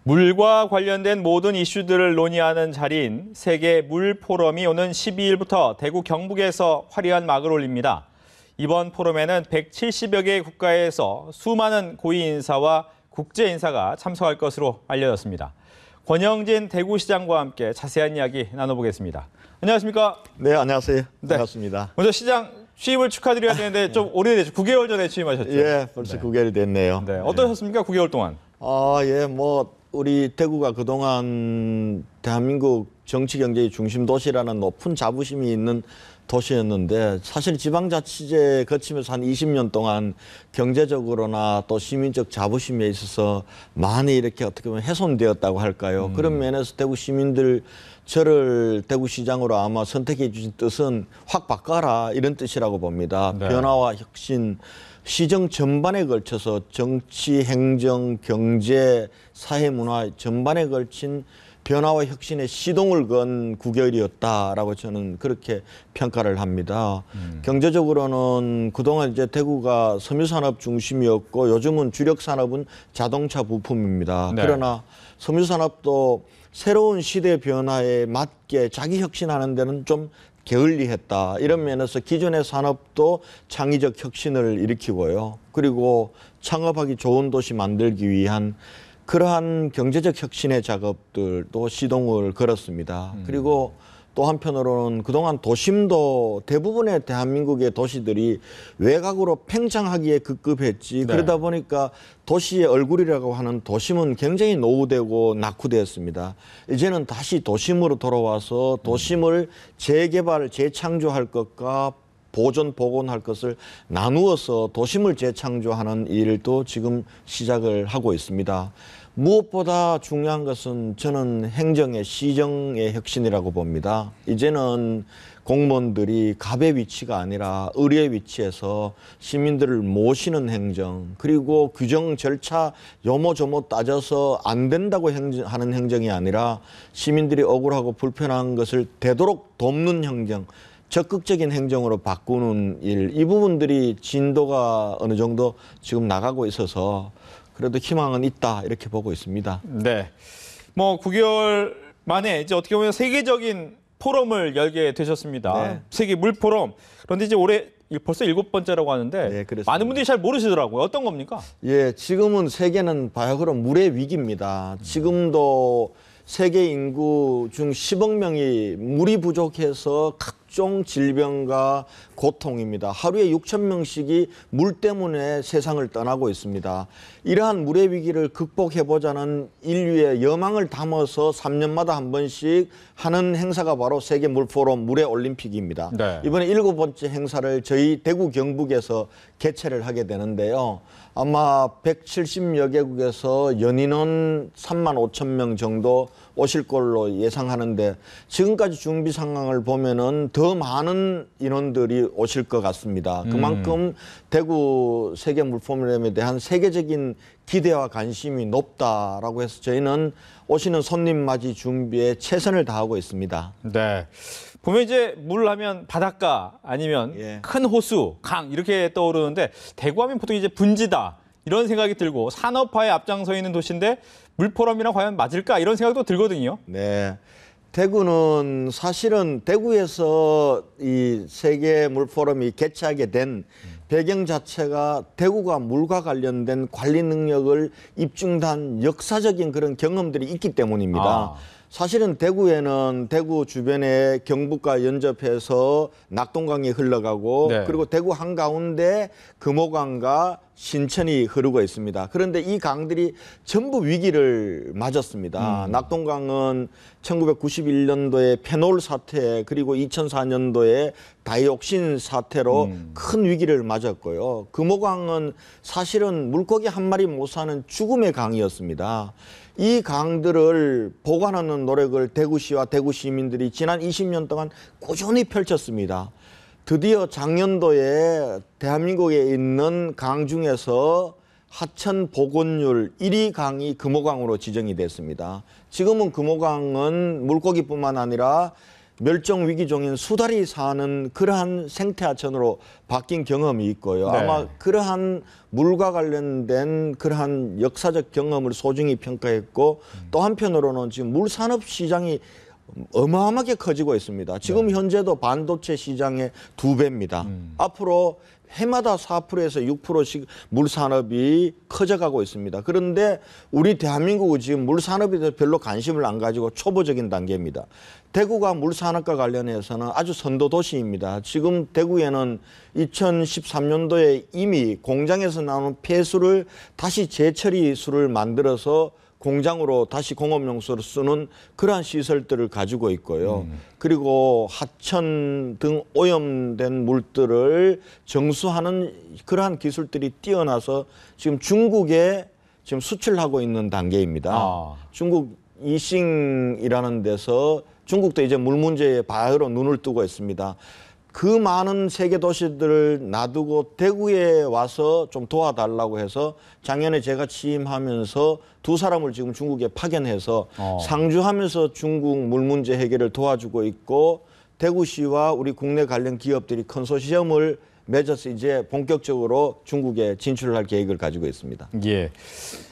물과 관련된 모든 이슈들을 논의하는 자리인 세계 물 포럼이 오는 12일부터 대구 경북에서 화려한 막을 올립니다. 이번 포럼에는 170여 개의 국가에서 수많은 고위 인사와 국제 인사가 참석할 것으로 알려졌습니다. 권영진 대구시장과 함께 자세한 이야기 나눠보겠습니다. 안녕하십니까? 네, 안녕하세요. 네. 반갑습니다. 먼저 시장 취임을 축하드려야 되는데 좀 오래됐죠. 9개월 전에 취임하셨죠? 예, 벌써 9개월이 됐네요. 네. 어떠셨습니까? 9개월 동안? 예, 우리 대구가 그동안 대한민국 정치 경제의 중심 도시라는 높은 자부심이 있는 도시였는데 사실 지방자치제 거치면서 한 20년 동안 경제적으로나 또 시민적 자부심에 있어서 많이 이렇게 어떻게 보면 훼손되었다고 할까요? 그런 면에서 대구 시민들 저를 대구시장으로 아마 선택해 주신 뜻은 확 바꿔라 이런 뜻이라고 봅니다. 네. 변화와 혁신, 시정 전반에 걸쳐서 정치, 행정, 경제, 사회, 문화 전반에 걸친 변화와 혁신의 시동을 건 9개월이었다라고 저는 그렇게 평가를 합니다. 경제적으로는 그동안 이제 대구가 섬유산업 중심이었고 요즘은 주력 산업은 자동차 부품입니다. 네. 그러나 섬유산업도 새로운 시대 변화에 맞게 자기 혁신하는 데는 좀 게을리했다. 이런 면에서 기존의 산업도 창의적 혁신을 일으키고요. 그리고 창업하기 좋은 도시 만들기 위한 그러한 경제적 혁신의 작업들도 시동을 걸었습니다. 그리고 또 한편으로는 그동안 도심도 대부분의 대한민국의 도시들이 외곽으로 팽창하기에 급급했지. 네. 그러다 보니까 도시의 얼굴이라고 하는 도심은 굉장히 노후되고 낙후되었습니다. 이제는 다시 도심으로 돌아와서 도심을 재개발, 재창조할 것과 보존, 복원할 것을 나누어서 도심을 재창조하는 일도 지금 시작을 하고 있습니다. 무엇보다 중요한 것은 저는 행정의 시정의 혁신이라고 봅니다. 이제는 공무원들이 갑의 위치가 아니라 의뢰의 위치에서 시민들을 모시는 행정, 그리고 규정 절차 요모조모 따져서 안 된다고 하는 행정이 아니라 시민들이 억울하고 불편한 것을 되도록 돕는 행정, 적극적인 행정으로 바꾸는 일, 이 부분들이 진도가 어느 정도 지금 나가고 있어서 그래도 희망은 있다 이렇게 보고 있습니다. 네. 9개월 만에 이제 어떻게 보면 세계적인 포럼을 열게 되셨습니다. 네. 세계 물 포럼. 그런데 이제 올해 벌써 7번째라고 하는데 네, 그렇습니다. 많은 분들이 잘 모르시더라고요. 어떤 겁니까? 예, 지금은 세계는 바야흐로 물의 위기입니다. 지금도 세계 인구 중 10억 명이 물이 부족해서 각종 질병과 고통입니다. 하루에 6천 명씩이 물 때문에 세상을 떠나고 있습니다. 이러한 물의 위기를 극복해보자는 인류의 여망을 담아서 3년마다 한 번씩 하는 행사가 바로 세계 물 포럼 물의 올림픽입니다. 네. 이번에 7번째 행사를 저희 대구 경북에서 개최를 하게 되는데요. 아마 170여 개국에서 연인원 3만 5천 명 정도 오실 걸로 예상하는데 지금까지 준비 상황을 보면은 더 많은 인원들이 오실 것 같습니다. 그만큼 대구 세계 물포럼에 대한 세계적인 기대와 관심이 높다라고 해서 저희는 오시는 손님 맞이 준비에 최선을 다하고 있습니다. 네. 보면 이제 물 하면 바닷가 아니면 예. 큰 호수, 강 이렇게 떠오르는데 대구하면 보통 이제 분지다 이런 생각이 들고 산업화에 앞장서 있는 도시인데 물포럼이랑 과연 맞을까 이런 생각도 들거든요. 네. 대구는 사실은 대구에서 이 세계 물 포럼이 개최하게 된 배경 자체가 대구가 물과 관련된 관리 능력을 입증한 역사적인 그런 경험들이 있기 때문입니다. 사실은 대구에는 대구 주변에 경북과 연접해서 낙동강이 흘러가고 네. 그리고 대구 한가운데 금호강과 신천이 흐르고 있습니다. 그런데 이 강들이 전부 위기를 맞았습니다. 낙동강은 1991년도에 페놀 사태 그리고 2004년도에 다이옥신 사태로 큰 위기를 맞았고요. 금호강은 사실은 물고기 한 마리 못 사는 죽음의 강이었습니다. 이 강들을 보관하는 노력을 대구시와 대구 시민들이 지난 20년 동안 꾸준히 펼쳤습니다. 드디어 작년도에 대한민국에 있는 강 중에서 하천 복원율 1위 강이 금호강으로 지정이 됐습니다. 지금은 금호강은 물고기뿐만 아니라 멸종 위기종인 수달이 사는 그러한 생태하천으로 바뀐 경험이 있고요. 네. 아마 그러한 물과 관련된 그러한 역사적 경험을 소중히 평가했고 또 한편으로는 지금 물산업 시장이 어마어마하게 커지고 있습니다. 지금 현재도 반도체 시장의 2배입니다. 앞으로 해마다 4%에서 6%씩 물산업이 커져가고 있습니다. 그런데 우리 대한민국은 지금 물산업에 대해서 별로 관심을 안 가지고 초보적인 단계입니다. 대구가 물산업과 관련해서는 아주 선도 도시입니다. 지금 대구에는 2013년도에 이미 공장에서 나오는 폐수를 다시 재처리수를 만들어서 공장으로 다시 공업용수로 쓰는 그러한 시설들을 가지고 있고요. 그리고 하천 등 오염된 물들을 정수하는 그러한 기술들이 뛰어나서 지금 중국에 지금 수출하고 있는 단계입니다. 중국 이싱이라는 데서 중국도 이제 물 문제에 바로 눈을 뜨고 있습니다. 그 많은 세계 도시들을 놔두고 대구에 와서 좀 도와달라고 해서 작년에 제가 취임하면서 2사람을 지금 중국에 파견해서 상주하면서 중국 물 문제 해결을 도와주고 있고 대구시와 우리 국내 관련 기업들이 컨소시엄을 맺어서 이제 본격적으로 중국에 진출할 계획을 가지고 있습니다. 예.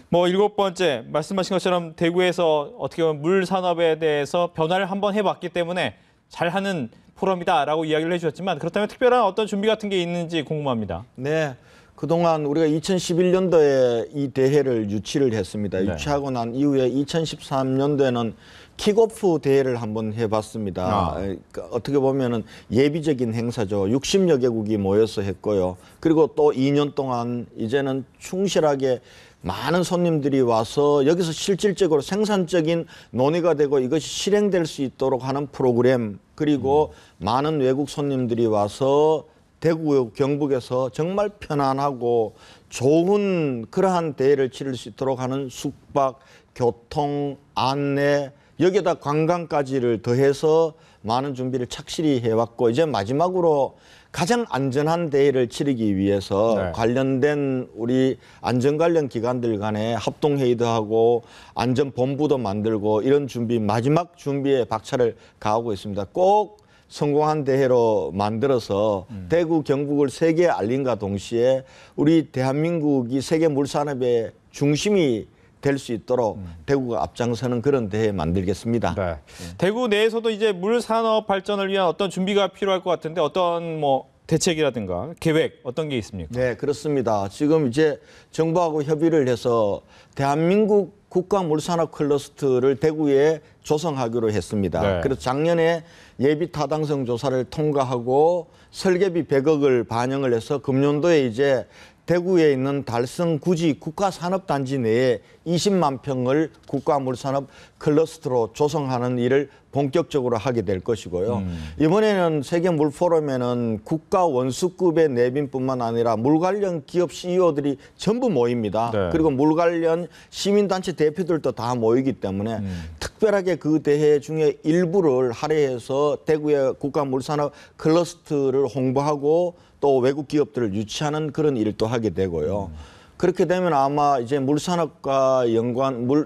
뭐 7번째 말씀하신 것처럼 대구에서 어떻게 보면 물 산업에 대해서 변화를 한번 해봤기 때문에 잘하는 포럼이다라고 이야기를 해주셨지만 그렇다면 특별한 어떤 준비 같은 게 있는지 궁금합니다. 네. 그동안 우리가 2011년도에 이 대회를 유치를 했습니다. 네. 유치하고 난 이후에 2013년도에는 킥오프 대회를 한번 해봤습니다. 그러니까 어떻게 보면은 예비적인 행사죠. 60여 개국이 모여서 했고요. 그리고 또 2년 동안 이제는 충실하게 많은 손님들이 와서 여기서 실질적으로 생산적인 논의가 되고 이것이 실행될 수 있도록 하는 프로그램, 그리고 많은 외국 손님들이 와서 대구 경북에서 정말 편안하고 좋은 그러한 대회를 치를 수 있도록 하는 숙박, 교통, 안내, 여기에다 관광까지를 더해서 많은 준비를 착실히 해왔고 이제 마지막으로 가장 안전한 대회를 치르기 위해서 관련된 우리 안전 관련 기관들 간에 합동회의도 하고 안전본부도 만들고 이런 준비, 마지막 준비에 박차를 가하고 있습니다. 꼭 성공한 대회로 만들어서 대구, 경북을 세계에 알린과 동시에 우리 대한민국이 세계 물산업의 중심이 될 수 있도록 대구가 앞장서는 그런 대회 만들겠습니다. 네. 대구 내에서도 이제 물산업 발전을 위한 어떤 준비가 필요할 것 같은데 어떤 뭐 대책이라든가 계획 어떤 게 있습니까? 네, 그렇습니다. 지금 이제 정부하고 협의를 해서 대한민국 국가 물산업 클러스터를 대구에 조성하기로 했습니다. 네. 그래서 작년에 예비 타당성 조사를 통과하고 설계비 100억을 반영을 해서 금년도에 이제 대구에 있는 달성 구지 국가산업단지 내에 20만 평을 국가물산업 클러스터로 조성하는 일을 본격적으로 하게 될 것이고요. 이번에는 세계물포럼에는 국가 원수급의 내빈뿐만 아니라 물 관련 기업 CEO들이 전부 모입니다. 네. 그리고 물 관련 시민단체 대표들도 다 모이기 때문에 특별하게 그 대회 중에 일부를 할애해서 대구의 국가물산업 클러스터를 홍보하고 또 외국 기업들을 유치하는 그런 일도 하게 되고요. 그렇게 되면 아마 이제 물산업과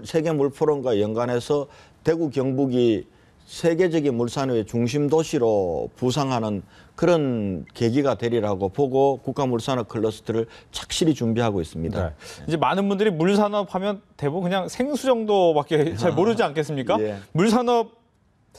세계 물포럼과 연관해서 대구 경북이 세계적인 물산업의 중심 도시로 부상하는 그런 계기가 되리라고 보고 국가물산업 클러스터를 착실히 준비하고 있습니다. 네. 이제 많은 분들이 물산업 하면 대부분 그냥 생수 정도밖에 잘 모르지 않겠습니까? 예. 물산업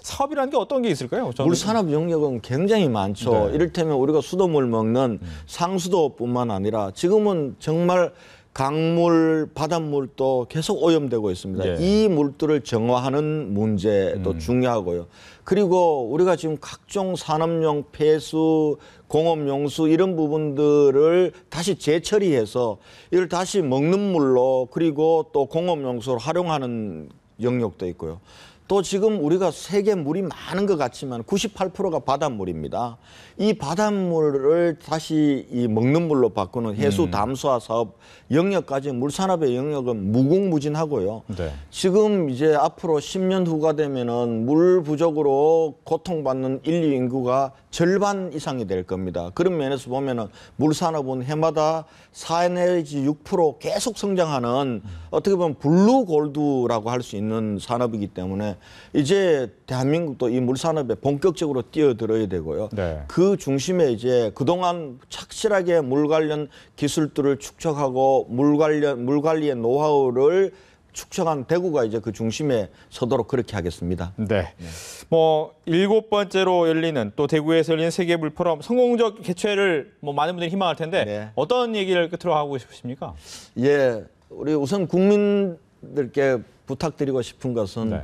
사업이라는 게 어떤 게 있을까요? 저는. 물산업 영역은 굉장히 많죠. 네. 이를테면 우리가 수돗물 먹는 상수도뿐만 아니라 지금은 정말 강물, 바닷물도 계속 오염되고 있습니다. 예. 이 물들을 정화하는 문제도 중요하고요. 그리고 우리가 지금 각종 산업용 폐수, 공업용수 이런 부분들을 다시 재처리해서 이걸 다시 먹는 물로 그리고 또 공업용수로 활용하는 영역도 있고요. 또 지금 우리가 세계 물이 많은 것 같지만 98%가 바닷물입니다. 이 바닷물을 다시 이 먹는 물로 바꾸는 해수 담수화 사업 영역까지 물산업의 영역은 무궁무진하고요. 네. 지금 이제 앞으로 10년 후가 되면은 물 부족으로 고통받는 인류 인구가 절반 이상이 될 겁니다. 그런 면에서 보면은 물산업은 해마다 4 내지 6% 계속 성장하는 어떻게 보면 블루 골드라고 할 수 있는 산업이기 때문에 이제 대한민국도 이 물산업에 본격적으로 뛰어들어야 되고요. 네. 그 중심에 이제 그동안 착실하게 물 관련 기술들을 축적하고 물 관리의 노하우를 축적한 대구가 이제 그 중심에 서도록 그렇게 하겠습니다. 네. 뭐 7번째로 열리는 또 대구에서 열리는 세계 물포럼 성공적 개최를 뭐 많은 분들이 희망할 텐데 네. 어떤 얘기를 끝으로 하고 싶으십니까? 예, 우리 우선 국민들께 부탁드리고 싶은 것은 네.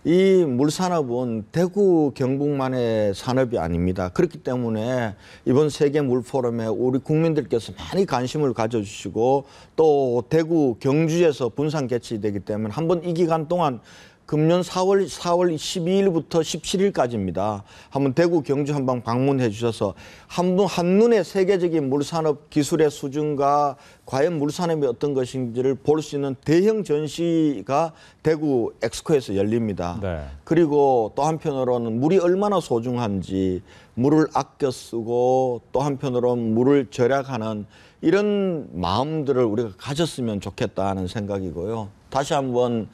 이 물산업은 대구 경북만의 산업이 아닙니다. 그렇기 때문에 이번 세계 물포럼에 우리 국민들께서 많이 관심을 가져주시고 또 대구 경주에서 분산 개최되기 때문에 한번 이 기간 동안 금년 4월 12일부터 17일까지입니다. 한번 대구 경주 한번 방문해 주셔서 한눈에 세계적인 물산업 기술의 수준과 과연 물산업이 어떤 것인지를 볼 수 있는 대형 전시가 대구 엑스코에서 열립니다. 네. 그리고 또 한편으로는 물이 얼마나 소중한지 물을 아껴 쓰고 또 한편으로는 물을 절약하는 이런 마음들을 우리가 가졌으면 좋겠다는 생각이고요. 다시 한번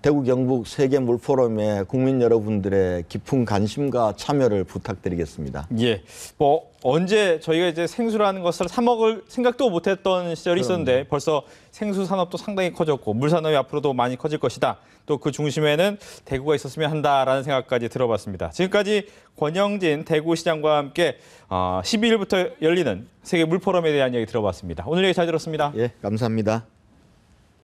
대구 경북 세계 물포럼에 국민 여러분들의 깊은 관심과 참여를 부탁드리겠습니다. 예. 뭐 언제 저희가 이제 생수라는 것을 사 먹을 생각도 못했던 시절이 있었는데 벌써 생수 산업도 상당히 커졌고 물 산업이 앞으로도 많이 커질 것이다. 또 그 중심에는 대구가 있었으면 한다라는 생각까지 들어봤습니다. 지금까지 권영진 대구시장과 함께 12일부터 열리는 세계 물포럼에 대한 이야기 들어봤습니다. 오늘 얘기 잘 들었습니다. 예, 감사합니다.